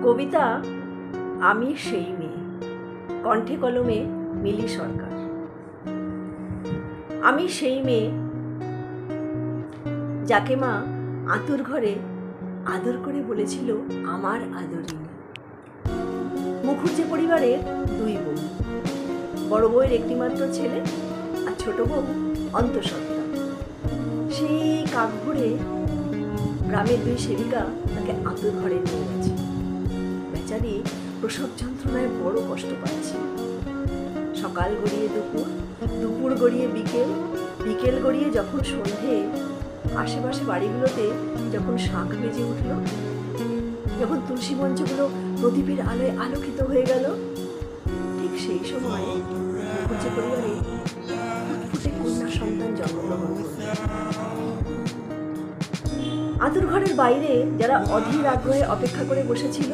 কবিতা আমি সেই মেয়ে, কণ্ঠে কলমে মিলি সরকার। আমি সেই মেয়ে যাকে মা আঁতুর ঘরে আদর করে বলেছিল আমার আদরিনী। মুখুজ্জে পরিবারের দুই বোন, বড় বউয়ের একটিমাত্র ছেলে আর ছোট বউ অন্তঃসত্ত্বা। সেই কাক ভরে গ্রামের দুই সেবিকা তাকে আঁতুর ঘরে নিয়ে গেছে। বেচারি প্রসব যন্ত্রণায় বড় কষ্ট পাচ্ছে। সকাল গড়িয়ে দুপুর, দুপুর গড়িয়ে বিকেল, বিকেল গড়িয়ে যখন সন্ধে, আশেপাশে বাড়িগুলোতে যখন শাঁখ বেজে উঠল, যখন তুলসী মঞ্চগুলো প্রদীপের আলোয় আলোকিত হয়ে গেল, ঠিক সেই সময় মুখুজ্জে পরিবারে ফুটফুটে কন্যা সন্তান জন্মগ্রহণ করল। আঁতুর ঘরের বাইরে যারা অধীর আগ্রহে অপেক্ষা করে বসেছিল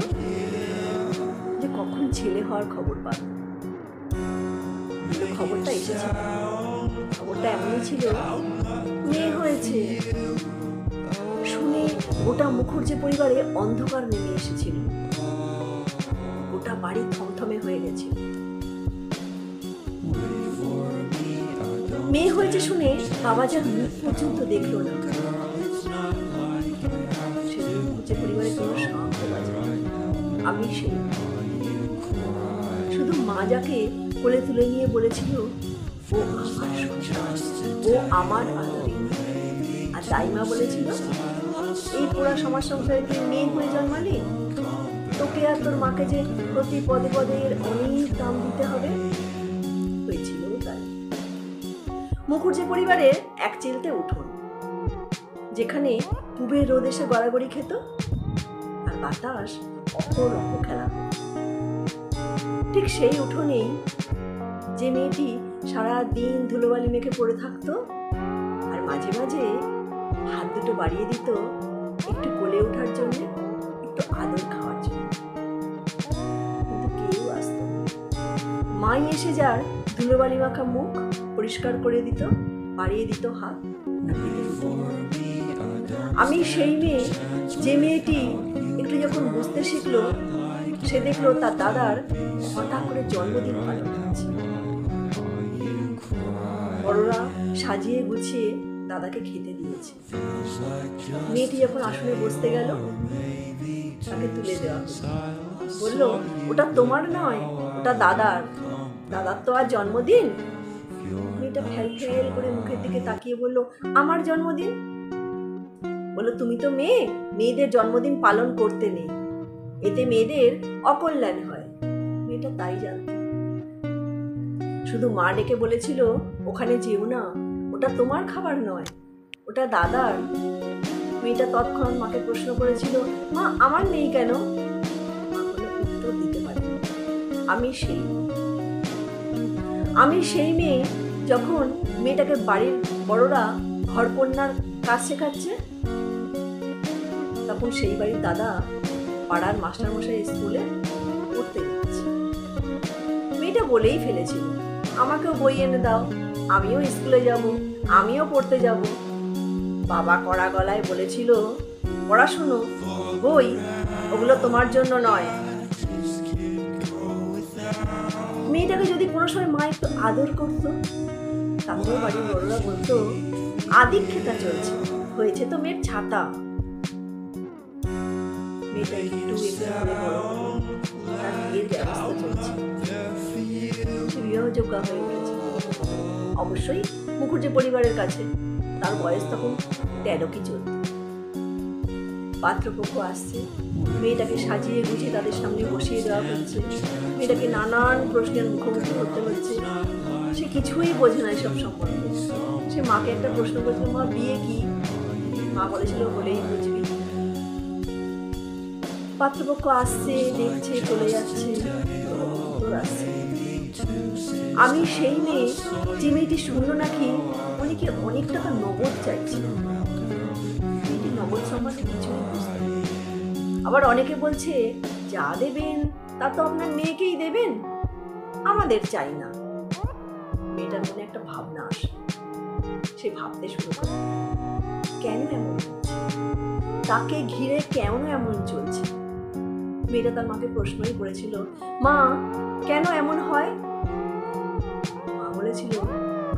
যে কখন ছেলে হওয়ার খবর পাবে, খবরটা এসেছে। খবরটা এমনই ছিল, মেয়ে হয়েছে। শুনে গোটা মুখুজ্জে পরিবারে অন্ধকার নেমে এসেছিল। গোটা বাড়ি থমথমে হয়ে গেছে। মেয়ে হয়েছে শুনে বাবা যার মুখ পর্যন্ত দেখলো না। মুখুজ্জে পরিবারে কোনো শব্দ বাজে না। আমি সেই, শুধু মা যাকে কোলে তুলে নিয়ে বলেছিল ও আমার সন্তান, ও আমার আদরিনী। আর তাই মা বলেছিল, এই পুরা সমাজ সংসারে তুই মেয়ে হয়ে জন্মালি, তোকে আর তোর মাকে যে প্রতি পদে পদে এর অনেক দাম দিতে হবে। হয়েছিল তাই। মুখুজ্জে পরিবারের এক চিলতে উঠোন, যেখানে পূবের রোদ এসে গড়াগড়ি খেত আর বাতাস অপরূপ খেলা। ঠিক সেই উঠোনেই যে মেয়েটি সারা দিন ধুলোবালি মেখে পড়ে থাকতো আর মাঝে মাঝে হাত দুটো বাড়িয়ে দিত একটু কোলে ওঠার জন্য, একটু আদর খাওয়ার জন্য। কিন্তু কেউ আসত না। মাই এসে যার ধুলোবালি মাখা মুখ পরিষ্কার করে দিত, বাড়িয়ে দিত হাত। আমি সেই মেয়ে যে মেয়েটি একটু যখন বুঝতে শিখলো, সে দেখলো তার দাদার হঠাৎ করে জন্মদিন পালন হচ্ছে। বড়রা সাজিয়ে গুছিয়ে দাদাকে খেতে দিয়েছে। মেয়েটি যখন আসনে বসতে গেল, তাকে তুলে দেওয়া বলল, ওটা তোমার নয়, ওটা দাদার। দাদার তো আর জন্মদিন। মেয়েটা ফেল ফেল করে মুখের দিকে তাকিয়ে বলল, আমার জন্মদিন? বললো, তুমি তো মেয়ে, মেয়েদের জন্মদিন পালন করতে নেই, এতে মেয়েদের অকল্যাণ হয়। মেয়েটা তাই জানত। শুধু মা ডেকে বলেছিল, ওখানে যেও না, ওটা তোমার খাবার নয়, ওটা দাদার। মেয়েটা তৎক্ষণাৎ মাকে প্রশ্ন করেছিল, মা আমার নেই কেন? মা কোনো উত্তর দিতে পারেনি। আমি সেই মেয়ে যখন মেয়েটাকে বাড়ির বড়রা ঘরকন্যার কাজ শেখাচ্ছে, তখন সেই বাড়ির দাদা পাড়ার মাস্টারমশাই স্কুলে পড়তে যাচ্ছে। মেয়েটা বলেই ফেলেছিল, আমাকেও বই এনে দাও, আমিও স্কুলে যাব, আমিও পড়তে যাব। বাবা কড়া গলায় বলেছিল, পড়াশুনো, বই, ওগুলো তোমার জন্য নয়। মেয়েটাকে যদি কোনো সময় মা একটু আদর করতো, তাহলেও বাড়ির বড়রা বলতো, আদিক্ষেতা চলছে, হয়েছে তো মেয়ের ছাতা। মেয়েটা একটু একটু করে বড় হলো, তার বিয়ের ব্যবস্থা চলছে, বিবাহযোগ্য হয়ে উঠেছে। অবশ্যই মুখুজ্জে পরিবারের কাছে। তার বয়স তখন 13 কি 14। পাত্রপক্ষ আসছে, মেয়েটাকে সাজিয়ে গুছিয়ে তাদের সামনে বসিয়ে দেওয়া হচ্ছে। মেয়েটাকে নানান প্রশ্নের মুখোমুখি করতে হচ্ছে। সে কিছুই বোঝে না এসব সম্পর্কে। সে মাকে একটা প্রশ্ন করেছিল, মা বিয়ে কি? মা বলেছিল, বলেই বুঝবি। পাত্রপক্ষ আসছে, দেখছে, চলে যাচ্ছে, আসছে। আমি সেই মেয়ে যে মেয়েটি শুনল নাকি অনেকে অনেক টাকা নগদ চাইছে। মেয়েটি নগদ সম্বন্ধে কিছুই বুঝতে না। আবার অনেকে বলছে, যা দেবেন তা তো আপনার মেয়েকেই দেবেন, আমাদের চাই না। মেয়েটার মনে একটা ভাবনা আসে। সে ভাবতে শুরু করে, কেন এমন হচ্ছে, তাকে ঘিরে কেন এমন চলছে। মেয়েটা তার মাকে প্রশ্নই করেছিল, মা কেন এমন হয়? মা বলেছিল,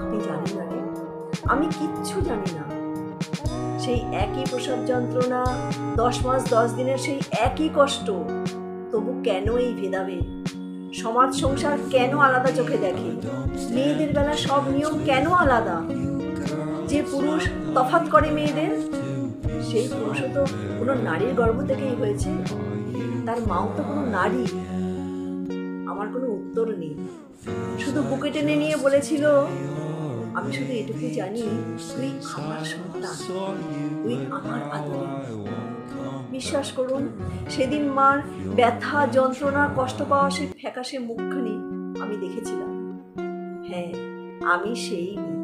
আপনি জানেন না রে, আমি কিচ্ছু জানি না। সেই একই প্রসব যন্ত্রণা, 10 মাস 10 দিনের সেই একই কষ্ট, তবু কেন এই ভেদাভেদ? সমাজ সংসার কেন আলাদা চোখে দেখে? মেয়েদের বেলা সব নিয়ম কেন আলাদা? যে পুরুষ তফাৎ করে মেয়েদের, সেই পুরুষও তো কোনো নারীর গর্ভ থেকেই হয়েছে, তার মাও তো কোনো নারী। আমার কোনো উত্তর নেই, শুধু বুকে টেনে নিয়ে বলেছিল, আমি শুধু এটুকু জানি, তুই আমার সন্তান, তুই আমার আদরের। বিশ্বাস করুন, সেদিন মার ব্যথা, যন্ত্রণা, কষ্ট পাওয়া সেই ফ্যাকাশে মুখখানি আমি দেখেছিলাম। হ্যাঁ, আমি সেই মেয়ে।